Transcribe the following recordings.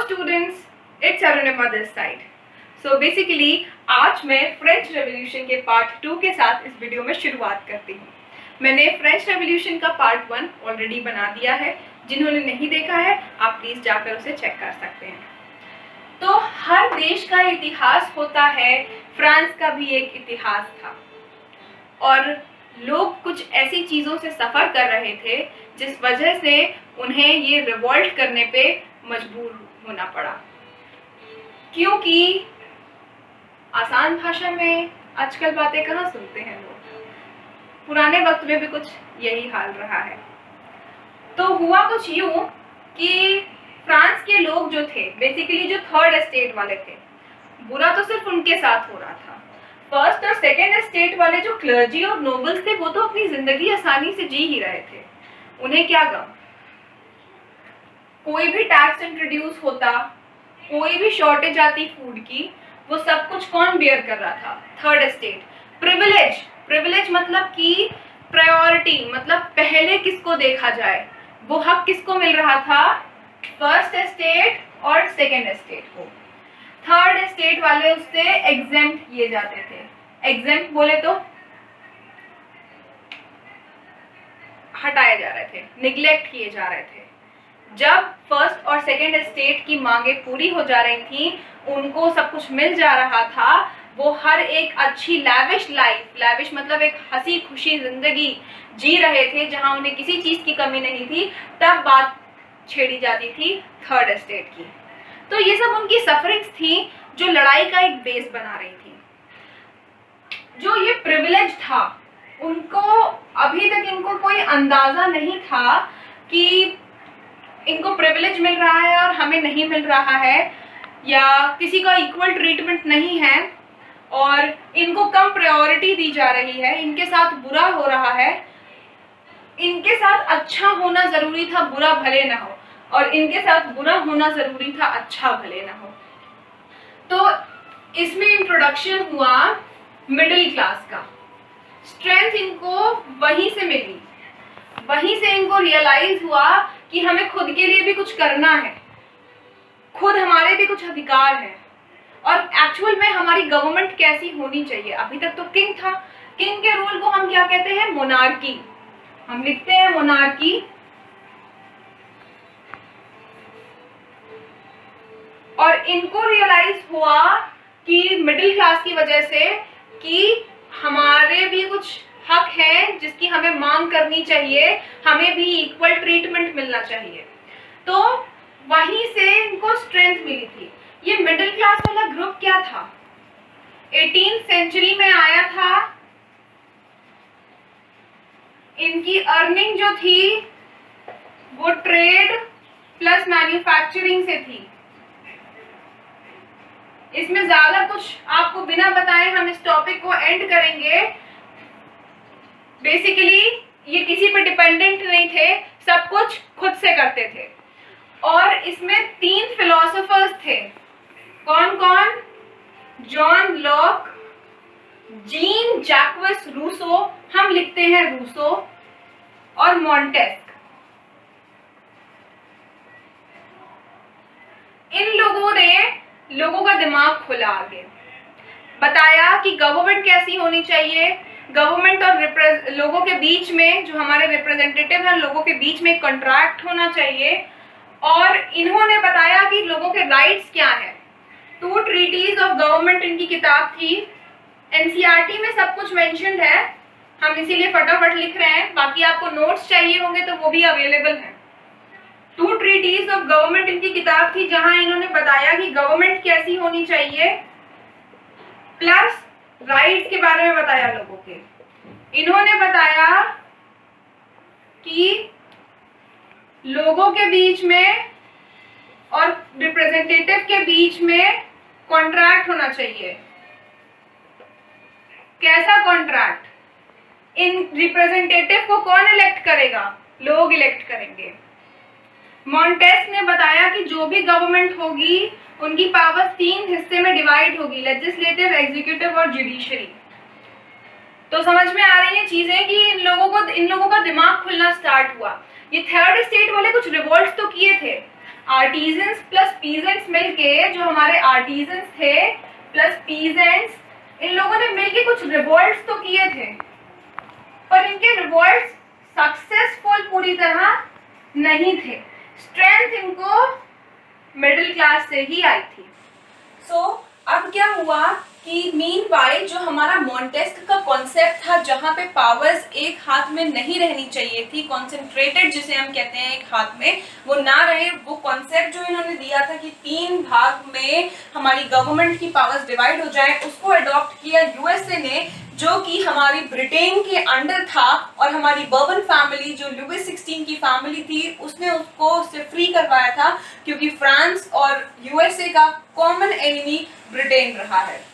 students, it's Arunima this side. So basically आज मैं French revolution के पार्ट 2 के साथ इस वीडियो में शुरुआत करती हूँ। मैंने फ्रेंच रेवोल्यूशन का पार्ट 1 ऑलरेडी बना दिया है। जिन्होंने नहीं देखा है आप प्लीज जाकर उसे चेक कर सकते हैं। तो हर देश का इतिहास होता है, फ्रांस का भी एक इतिहास था और लोग कुछ ऐसी चीज़ों से सफ़र कर रहे थे जिस वजह से उन्हें ये रिवॉल्ट करने पे मजबूर होना पड़ा, क्योंकि आसान भाषा में आजकल बातें कहाँ सुनते हैं लोग। पुराने वक्त में भी कुछ यही हाल रहा है। तो हुआ कुछ यूं कि फ्रांस के लोग जो थे, बेसिकली जो थर्ड एस्टेट वाले थे, बुरा तो सिर्फ उनके साथ हो रहा था। फर्स्ट और सेकेंड एस्टेट वाले जो क्लर्जी और नोबल्स थे वो तो अपनी जिंदगी आसानी से जी ही रहे थे। उन्हें क्या गम, कोई भी टैक्स इंट्रोड्यूस होता, कोई भी शॉर्टेज आती फूड की, वो सब कुछ कौन बेयर कर रहा था? Third estate. प्रिविलेज मतलब कि प्रायोरिटी, मतलब पहले किसको देखा जाए, वो हक किसको मिल रहा था? फर्स्ट एस्टेट और सेकेंड एस्टेट को। थर्ड एस्टेट वाले उससे एग्जेम्प्ट किए जाते थे। एग्जेम्प्ट बोले तो हटाए जा रहे थे, निग्लेक्ट किए जा रहे थे। जब फर्स्ट और सेकेंड एस्टेट की मांगे पूरी हो जा रही थी, उनको सब कुछ मिल जा रहा था, वो हर एक अच्छी लैविश लाइफ, लैविश मतलब एक हंसी खुशी जिंदगी जी रहे थे जहां उन्हें किसी चीज की कमी नहीं थी, तब बात छेड़ी जाती थी थर्ड एस्टेट की। तो ये सब उनकी सफरिंग्स थी जो लड़ाई का एक बेस बना रही थी। जो ये प्रिविलेज था, उनको अभी तक इनको कोई अंदाजा नहीं था कि इनको प्रिविलेज मिल रहा है और हमें नहीं मिल रहा है, या किसी का इक्वल ट्रीटमेंट नहीं है और इनको कम प्रायोरिटी दी जा रही है, इनके साथ बुरा हो रहा है। इनके साथ अच्छा होना जरूरी था, बुरा भले ना हो, और इनके साथ बुरा होना जरूरी था, अच्छा भले ना हो। तो इसमें इंट्रोडक्शन हुआ मिडिल क्लास का। स्ट्रेंथ इनको वहीं से मिली, वहीं से इनको रियलाइज हुआ कि हमें खुद के लिए भी कुछ करना है, खुद हमारे भी कुछ अधिकार है, और एक्चुअल में हमारी गवर्नमेंट कैसी होनी चाहिए। अभी तक तो किंग था, किंग के रूल को हम क्या कहते हैं? मोनार्की। हम लिखते हैं मोनार्की। और इनको रियलाइज हुआ कि मिडिल क्लास की वजह से कि हमारे भी कुछ हक है जिसकी हमें मांग करनी चाहिए, हमें भी इक्वल ट्रीटमेंट मिलना चाहिए। तो वहीं से इनको स्ट्रेंथ मिली थी। ये मिडिल क्लास वाला ग्रुप क्या था? 18th सेंचुरी में आया था। इनकी अर्निंग जो थी वो ट्रेड प्लस मैन्युफैक्चरिंग से थी। इसमें ज्यादा कुछ आपको बिना बताए हम इस टॉपिक को एंड करेंगे। बेसिकली ये किसी पर डिपेंडेंट नहीं थे, सब कुछ खुद से करते थे। और इसमें 3 फिलोसोफर्स थे। कौन कौन? जॉन लॉक, जीन जैक्विस रूसो, हम लिखते हैं रूसो, और मॉन्टेस्क। इन लोगों ने लोगों का दिमाग खुला आगे, बताया कि गवर्नमेंट कैसी होनी चाहिए, गवर्नमेंट और लोगों के बीच में, जो हमारे रिप्रेजेंटेटिव हैं, लोगों के बीच में कॉन्ट्रैक्ट होना चाहिए। और इन्होंने बताया कि लोगों के राइट्स क्या हैं। 2 ट्रीटीज ऑफ गवर्नमेंट इनकी किताब थी। एनसीईआरटी में सब कुछ मेंशन्ड है, हम इसीलिए फटाफट लिख रहे हैं, बाकी आपको नोट्स चाहिए होंगे तो वो भी अवेलेबल हैं। 2 ट्रीटीज ऑफ गवर्नमेंट इनकी किताब थी जहां इन्होंने बताया कि गवर्नमेंट कैसी होनी चाहिए, प्लस राइट्स के बारे में बताया लोगों के। इन्होंने बताया कि लोगों के बीच में और रिप्रेजेंटेटिव के बीच में कॉन्ट्रैक्ट होना चाहिए। कैसा कॉन्ट्रैक्ट? इन रिप्रेजेंटेटिव को कौन इलेक्ट करेगा? लोग इलेक्ट करेंगे। मॉन्टेस्क ने बताया कि जो भी गवर्नमेंट होगी उनकी पावर 3 हिस्से में डिवाइड होगी, लेजिस्लेटिव, एग्जीक्यूटिव और जुडिशरी। तो समझ में आ रही है चीजें कि इन लोगों का दिमाग खुलना स्टार्ट हुआ। ये थर्ड स्टेट वाले कुछ रिवोल्ट्स तो किए थे, आर्टिजन्स प्लस पीजेंट्स मिलके, जो हमारे आर्टिजन्स थे प्लस पीजेंट्स, इन लोगों ने मिलके कुछ रिवॉल्ट्स तो किए थे, पर इनके रिवॉल्ट्स सक्सेसफुल पूरी तरह नहीं थे। स्ट्रेंथ इनको मिडिल क्लास से ही आई थी। सो अब क्या हुआ कि मीनवाइल जो हमारा मॉन्टेस्क्यू का कॉन्सेप्ट था, जहाँ पे पावर्स एक हाथ में नहीं रहनी चाहिए थी, कॉन्सेंट्रेटेड जिसे हम कहते हैं एक हाथ में, वो ना रहे, वो कॉन्सेप्ट जो इन्होंने दिया था कि 3 भाग में हमारी गवर्नमेंट की पावर्स डिवाइड हो जाए, उसको अडॉप्ट किया यूएसए ने, जो कि हमारी ब्रिटेन के अंडर था, और हमारी बर्बन फैमिली जो लुइस 16 की फैमिली थी उसने उसको उससे फ्री करवाया था, क्योंकि फ्रांस और यूएसए का कॉमन एनिमी ब्रिटेन रहा है।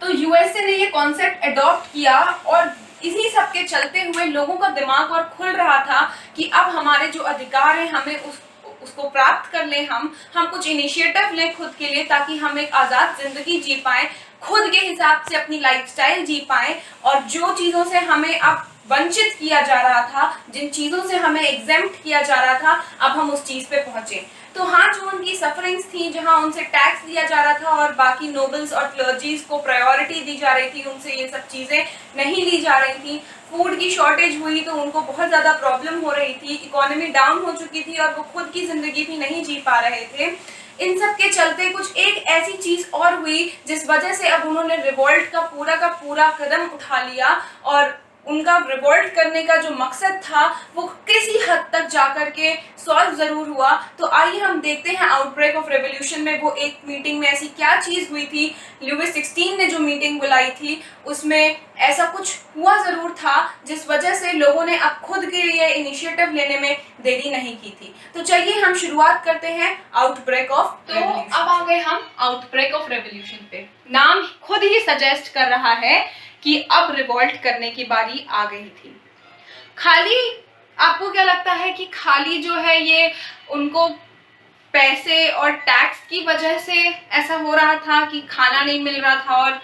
तो यूएसए ने ये कॉन्सेप्ट अडॉप्ट किया, और इसी सब के चलते हुए लोगों का दिमाग और खुल रहा था कि अब हमारे जो अधिकार हैं हमें उसको प्राप्त कर लें, हम कुछ इनिशिएटिव लें खुद के लिए, ताकि हम एक आज़ाद जिंदगी जी पाएं, खुद के हिसाब से अपनी लाइफस्टाइल जी पाएं, और जो चीज़ों से हमें अब वंचित किया जा रहा था, जिन चीज़ों से हमें एग्जेम्प्ट किया जा रहा था, अब हम उस चीज़ पे पहुंचे। तो हाँ, जो उनकी सफरिंग्स थी, जहाँ उनसे टैक्स लिया जा रहा था और बाकी नोबल्स और क्लर्जीज को प्रायोरिटी दी जा रही थी, उनसे ये सब चीज़ें नहीं ली जा रही थी, फूड की शॉर्टेज हुई तो उनको बहुत ज़्यादा प्रॉब्लम हो रही थी, इकोनॉमी डाउन हो चुकी थी और वो खुद की ज़िंदगी भी नहीं जी पा रहे थे। इन सब के चलते कुछ एक ऐसी चीज़ और हुई जिस वजह से अब उन्होंने रिवॉल्ट का पूरा कदम उठा लिया, और उनका रिवॉल्ट करने का जो मकसद था वो किसी हद तक जाकर के सॉल्व ज़रूर हुआ। तो आइए हम देखते हैं आउटब्रेक ऑफ रेवोल्यूशन में वो एक मीटिंग में ऐसी क्या चीज़ हुई थी। लुइस 16 ने जो मीटिंग बुलाई थी उसमें ऐसा कुछ हुआ ज़रूर था जिस वजह से लोगों ने अब खुद के लिए इनिशिएटिव लेने में देरी नहीं की थी। तो चलिए हम शुरुआत करते हैं आउटब्रेक ऑफ रेवोल्यूशन। अब आ गए हम आउटब्रेक ऑफ रेवोल्यूशन पे। नाम खुद ही सजेस्ट कर रहा है कि अब रिवॉल्ट करने की बारी आ गई थी। खाली आपको क्या लगता है कि खाली जो है ये उनको पैसे और टैक्स की वजह से ऐसा हो रहा था कि खाना नहीं मिल रहा था और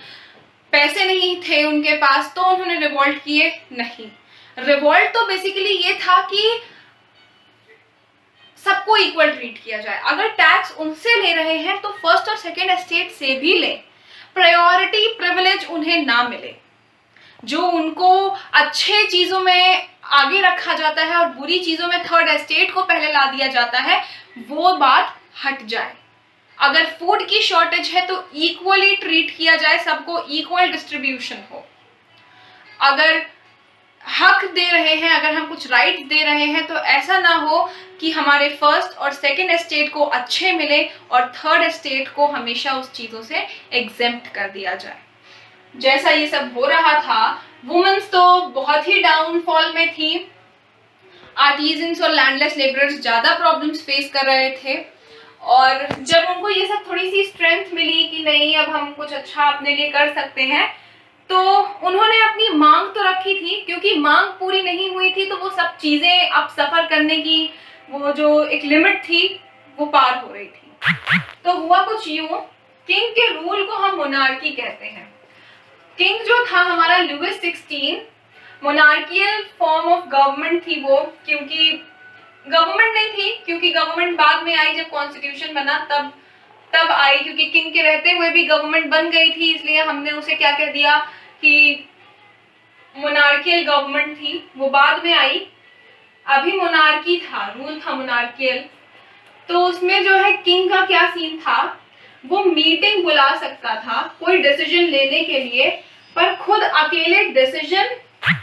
पैसे नहीं थे उनके पास तो उन्होंने रिवॉल्ट किए? नहीं, रिवॉल्ट तो बेसिकली ये था कि सबको इक्वल ट्रीट किया जाए। अगर टैक्स उनसे ले रहे हैं तो फर्स्ट और सेकेंड एस्टेट से भी लें, प्रायोरिटी प्रिविलेज उन्हें ना मिले। जो उनको अच्छे चीज़ों में आगे रखा जाता है और बुरी चीज़ों में थर्ड एस्टेट को पहले ला दिया जाता है, वो बात हट जाए। अगर फूड की शॉर्टेज है तो इक्वली ट्रीट किया जाए, सबको इक्वल डिस्ट्रीब्यूशन हो। अगर हक दे रहे हैं, अगर हम कुछ राइट दे रहे हैं तो ऐसा ना हो कि हमारे फर्स्ट और सेकेंड एस्टेट को अच्छे मिले और थर्ड एस्टेट को हमेशा उस चीज़ों से एग्जेम्प्ट कर दिया जाए। जैसा ये सब हो रहा था, वुमेन्स तो बहुत ही डाउनफॉल में थी, आर्टिजन्स और लैंडलेस लेबरर्स ज़्यादा प्रॉब्लम्स फेस कर रहे थे, और जब उनको ये सब थोड़ी सी स्ट्रेंथ मिली कि नहीं अब हम कुछ अच्छा अपने लिए कर सकते हैं, तो उन्होंने अपनी मांग तो रखी थी, क्योंकि मांग पूरी नहीं हुई थी तो वो सब चीज़ें अब सफ़र करने की वो जो एक लिमिट थी वो पार हो रही थी। तो हुआ कुछ यूँ, किंग के रूल को हम मोनार्की कहते हैं। किंग जो था हमारा Louis 16, monarchial form of government थी वो, क्योंकि गवर्नमेंट नहीं थी, क्योंकि गवर्नमेंट बाद में आई जब कॉन्स्टिट्यूशन बना तब आई, क्योंकि किंग के रहते हुए भी गवर्नमेंट बन गई थी, इसलिए हमने उसे क्या कह दिया कि मोनार्कियल गवर्नमेंट थी, वो बाद में आई। अभी मोनार्की था, रूल था मोनार्कियल। तो उसमें जो है किंग का क्या सीन था, वो मीटिंग बुला सकता था कोई डिसीजन लेने के लिए, पर खुद अकेले डिसीजन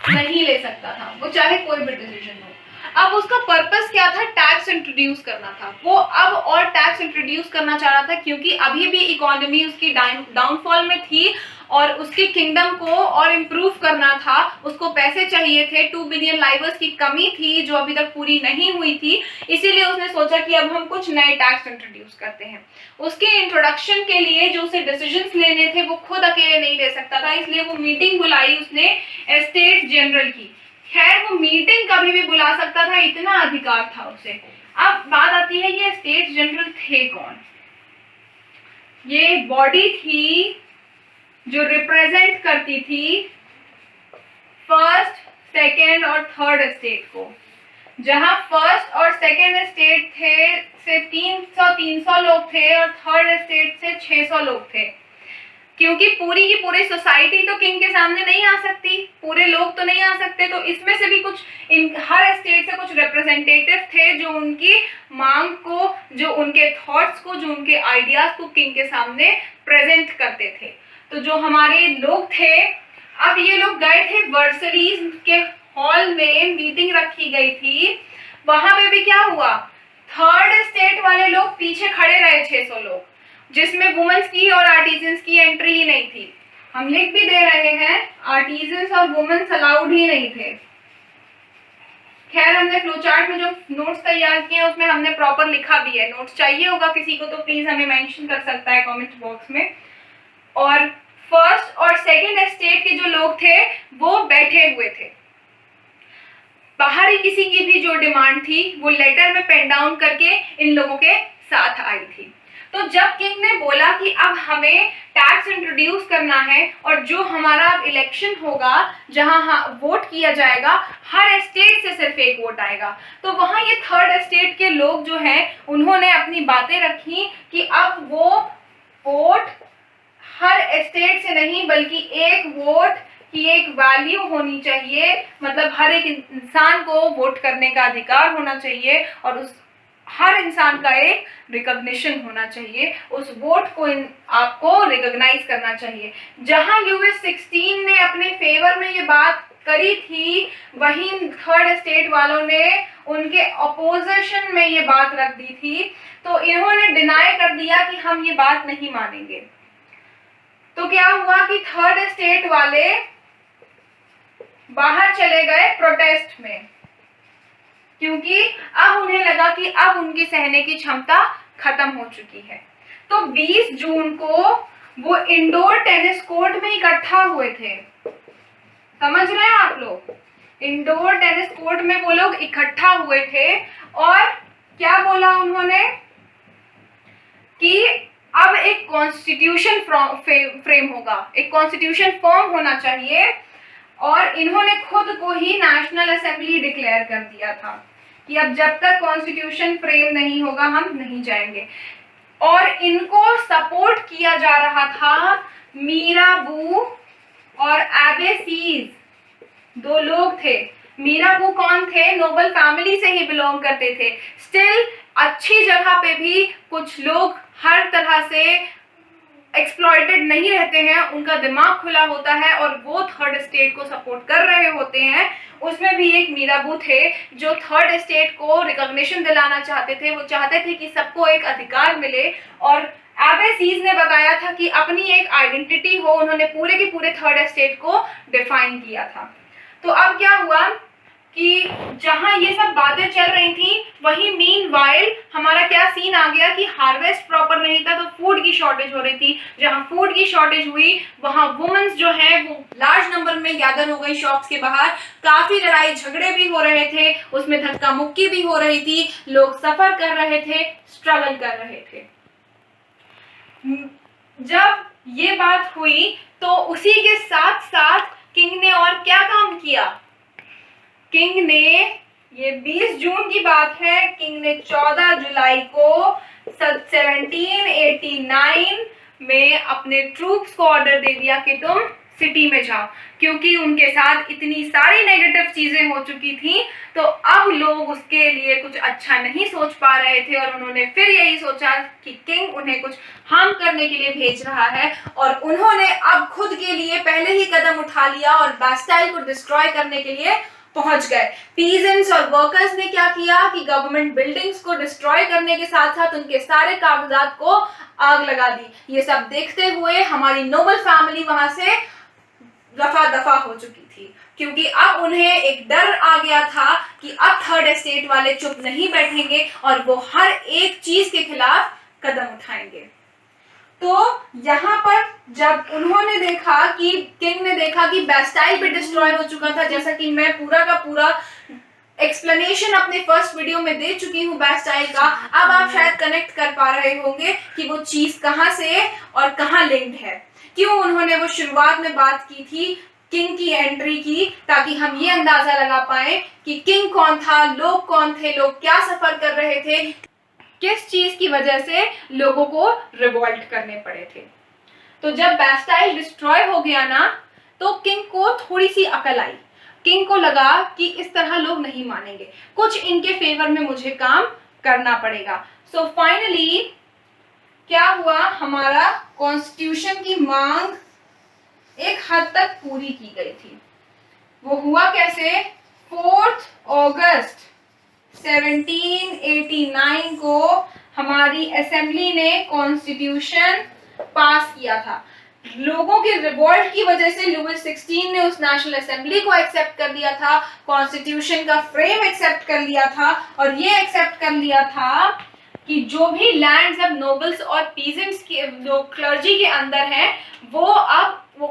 नहीं ले सकता था, वो चाहे कोई भी डिसीजन हो। अब उसका पर्पस क्या था? टैक्स इंट्रोड्यूस करना था। वो अब और टैक्स इंट्रोड्यूस करना चाह रहा था, क्योंकि अभी भी इकोनॉमी उसकी डाउनफॉल में थी और उसकी किंगडम को और इम्प्रूव करना था, उसको पैसे चाहिए थे, 2 बिलियन लाइवर्स की कमी थी जो अभी तक पूरी नहीं हुई थी, इसीलिए उसने सोचा कि अब हम कुछ नए टैक्स इंट्रोड्यूस करते हैं। उसके इंट्रोडक्शन के लिए जो उसे डिसीजंस लेने थे वो खुद अकेले नहीं ले सकता था, इसलिए वो मीटिंग बुलाई उसने एस्टेट जनरल की। खैर वो मीटिंग कभी भी बुला सकता था, इतना अधिकार था उसे। अब बात आती है ये स्टेट जनरल थे कौन? ये बॉडी थी जो रिप्रेजेंट करती थी फर्स्ट, सेकेंड और थर्ड स्टेट को। जहां फर्स्ट और सेकेंड एस्टेट थे से 300 लोग थे और थर्ड एस्टेट से 600 लोग थे, क्योंकि पूरी की पूरी सोसाइटी तो किंग के सामने नहीं आ सकती, पूरे लोग तो नहीं आ सकते, तो इसमें से भी कुछ हर एस्टेट से कुछ रिप्रेजेंटेटिव थे जो उनकी मांग को, जो उनके थॉट्स को, जो उनके आइडियाज को किंग के सामने प्रेजेंट करते थे। तो जो हमारे लोग थे, अब ये लोग गए थे वर्सरीज के हॉल में, मीटिंग रखी गई थी, वहां पे भी क्या हुआ, थर्ड एस्टेट वाले लोग पीछे खड़े रहे, 600 लोग, जिसमें वुमेन्स की और आर्टिजन्स की एंट्री ही नहीं थी। हम लिख भी दे रहे हैं, आर्टिजन्स और वुमेन्स अलाउड ही नहीं थे। खैर हमने फ्लोचार्ट में जो नोट्स तैयार किए हैं उसमें हमने प्रॉपर लिखा भी है, नोट्स चाहिए होगा किसी को तो प्लीज हमें मेंशन कर सकता है कमेंट बॉक्स में। और फर्स्ट और सेकंड एस्टेट के जो लोग थे वो बैठे हुए थे, बाहरी किसी की भी जो डिमांड थी वो लेटर में पेन डाउन करके इन लोगों के साथ आई थी। तो जब किंग ने बोला कि अब हमें टैक्स इंट्रोड्यूस करना है और जो हमारा इलेक्शन होगा जहां वोट किया जाएगा, हर एस्टेट से सिर्फ एक वोट आएगा, तो वहां ये थर्ड एस्टेट के लोग जो हैं उन्होंने अपनी बातें रखी कि अब वो वोट हर एस्टेट से नहीं बल्कि एक वोट की एक वैल्यू होनी चाहिए, मतलब हर एक इंसान को वोट करने का अधिकार होना चाहिए और उस हर इंसान का एक रिकॉग्निशन होना चाहिए, उस वोट को आपको रिकॉग्नाइज करना चाहिए। जहां यूएस 16 ने अपने फेवर में ये बात करी थी, वहीं थर्ड एस्टेट वालों ने उनके अपोजिशन में ये बात रख दी थी, तो इन्होंने डिनाई कर दिया कि हम ये बात नहीं मानेंगे। तो क्या हुआ कि थर्ड एस्टेट वाले बाहर चले गए प्रोटेस्ट में, क्योंकि अब उन्हें लगा कि अब उनकी सहने की क्षमता खत्म हो चुकी है। तो 20 जून को वो इंडोर टेनिस कोर्ट में इकट्ठा हुए थे, समझ रहे हैं आप लोग, इंडोर टेनिस कोर्ट में वो लोग इकट्ठा हुए थे और क्या बोला उन्होंने कि अब एक कॉन्स्टिट्यूशन फ्रेम होगा, एक कॉन्स्टिट्यूशन फॉर्म होना चाहिए, और इन्होंने खुद को ही नेशनल असेंबली डिक्लेयर कर दिया था कि अब जब तक कॉन्स्टिट्यूशन फ्रेम नहीं होगा हम नहीं जाएंगे। और इनको सपोर्ट किया जा रहा था मीराबू और एबेसीज, दो लोग थे। मीराबू कौन थे, नोबल फैमिली से ही बिलोंग करते थे, स्टिल अच्छी जगह पे भी कुछ लोग हर तरह से एक्सप्लॉइटेड नहीं रहते हैं, उनका दिमाग खुला होता है और वो थर्ड स्टेट को सपोर्ट कर रहे होते हैं। उसमें भी एक मीराबू थे जो थर्ड स्टेट को रिकॉग्निशन दिलाना चाहते थे, वो चाहते थे कि सबको एक अधिकार मिले, और एबेसीज ने बताया था कि अपनी एक आइडेंटिटी हो, उन्होंने पूरे के पूरे थर्ड स्टेट को डिफाइन किया था। तो अब क्या हुआ कि जहां ये सब बातें चल रही थी, वहीं मीनवाइल हमारा क्या सीन आ गया कि हार्वेस्ट प्रॉपर नहीं था तो फूड की शॉर्टेज हो रही थी। जहां फूड की शॉर्टेज हुई वहां वुमेन्स जो है वो लार्ज नंबर में गैदर हो गई शॉप्स के बाहर, काफी लड़ाई झगड़े भी हो रहे थे, उसमें धक्का मुक्की भी हो रही थी, लोग सफर कर रहे थे, स्ट्रगल कर रहे थे। जब ये बात हुई तो उसी के साथ साथ किंग ने और क्या काम किया, किंग ने, ये 20 जून की बात है, किंग ने 14 जुलाई को 1789 में अपने ट्रूप्स को ऑर्डर दे दिया कि तुम सिटी में जाओ, क्योंकि उनके साथ इतनी सारी नेगेटिव चीजें हो चुकी थी, तो अब लोग उसके लिए कुछ अच्छा नहीं सोच पा रहे थे और उन्होंने फिर यही सोचा कि किंग उन्हें कुछ हार्म करने के लिए भेज रहा है, और उन्होंने अब खुद के लिए पहले ही कदम उठा लिया और बास्टाइल को डिस्ट्रॉय करने के लिए पहुंच गए। पीजेंट्स और वर्कर्स ने क्या किया कि गवर्नमेंट बिल्डिंग्स को डिस्ट्रॉय करने के साथ साथ उनके सारे कागजात को आग लगा दी। ये सब देखते हुए हमारी नोबल फैमिली वहां से रफा दफा हो चुकी थी, क्योंकि अब उन्हें एक डर आ गया था कि अब थर्ड एस्टेट वाले चुप नहीं बैठेंगे और वो हर एक चीज के खिलाफ कदम उठाएंगे। तो यहाँ पर जब उन्होंने देखा कि किंग ने देखा कि बास्टाइल भी डिस्ट्रॉय हो चुका था, जैसा कि मैं पूरा का पूरा एक्सप्लेनेशन अपने फर्स्ट वीडियो में दे चुकी हूँ बास्टाइल का, अब आप शायद कनेक्ट कर पा रहे होंगे कि वो चीज कहाँ से और कहाँ लिंक्ड है, क्यों उन्होंने वो शुरुआत में बात की थी किंग की एंट्री की, ताकि हम ये अंदाजा लगा पाए कि किंग कौन था, लोग कौन थे, लोग क्या सफर कर रहे थे, किस चीज की वजह से लोगों को रिवॉल्ट करने पड़े थे। तो जब बैस्टाइल डिस्ट्रॉय हो गया ना, तो किंग को थोड़ी सी अकल आई। किंग को लगा कि इस तरह लोग नहीं मानेंगे, कुछ इनके फेवर में मुझे काम करना पड़ेगा। सो फाइनली क्या हुआ, हमारा कॉन्स्टिट्यूशन की मांग एक हद तक पूरी की गई थी। वो हुआ कैसे, 4 अगस्त 1789 को हमारी असेंबली ने कॉन्स्टिट्यूशन पास किया था। लोगों के रिवॉल्ट की वजह से लुइस 16 ने उस नेशनल असेंबली को एक्सेप्ट कर लिया था, कॉन्स्टिट्यूशन का फ्रेम एक्सेप्ट कर लिया था, और ये एक्सेप्ट कर लिया था कि जो भी लैंड्स अब नोबल्स और पीजेंट्स के, जो क्लर्जी के अंदर हैं, वो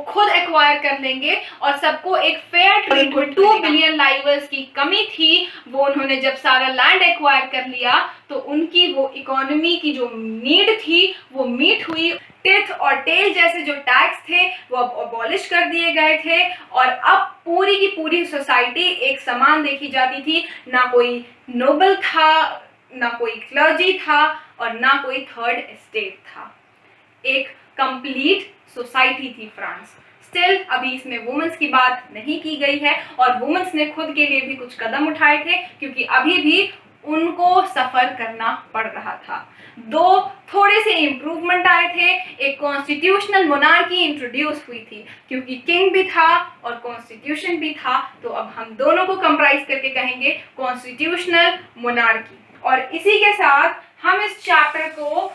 खुद एक्वायर कर लेंगे और सबको एक फेयर ट्रीट। 2 बिलियन लाइवर्स की कमी थी, वो उन्होंने जब सारा लैंड एक्वायर कर लिया तो उनकी वो इकोनॉमी की जो नीड थी वो मीट हुई। टिथ और टेल जैसे जो टैक्स थे वो अब अबॉलिश कर दिए गए थे, और अब पूरी की पूरी सोसाइटी एक समान देखी जाती थी। ना कोई नोबल था, ना कोई क्लर्जी था, और ना कोई थर्ड एस्टेट था। एक कंप्लीट सोसाइटी थी फ्रांस। स्टिल अभी इसमें वुमेन्स की बात नहीं की गई है, और वुमेन्स ने खुद के लिए भी कुछ कदम उठाए थे, क्योंकि अभी भी उनको सफर करना पड़ रहा था। दो थोड़े से इम्प्रूवमेंट आए थे, एक कॉन्स्टिट्यूशनल मोनार्की इंट्रोड्यूस हुई थी, क्योंकि किंग भी था और कॉन्स्टिट्यूशन भी था, तो अब हम दोनों को कंप्राइज करके कहेंगे कॉन्स्टिट्यूशनल मोनार्की। और इसी के साथ हम इस चैप्टर को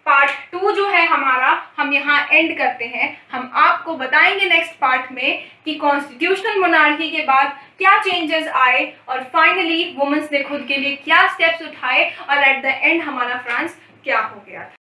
पार्ट 2 जो है हमारा, हम यहाँ एंड करते हैं। हम आपको बताएंगे नेक्स्ट पार्ट में कि कॉन्स्टिट्यूशनल मोनार्की के बाद क्या चेंजेस आए, और फाइनली वुमेन्स ने खुद के लिए क्या स्टेप्स उठाए, और एट द एंड हमारा फ्रांस क्या हो गया था।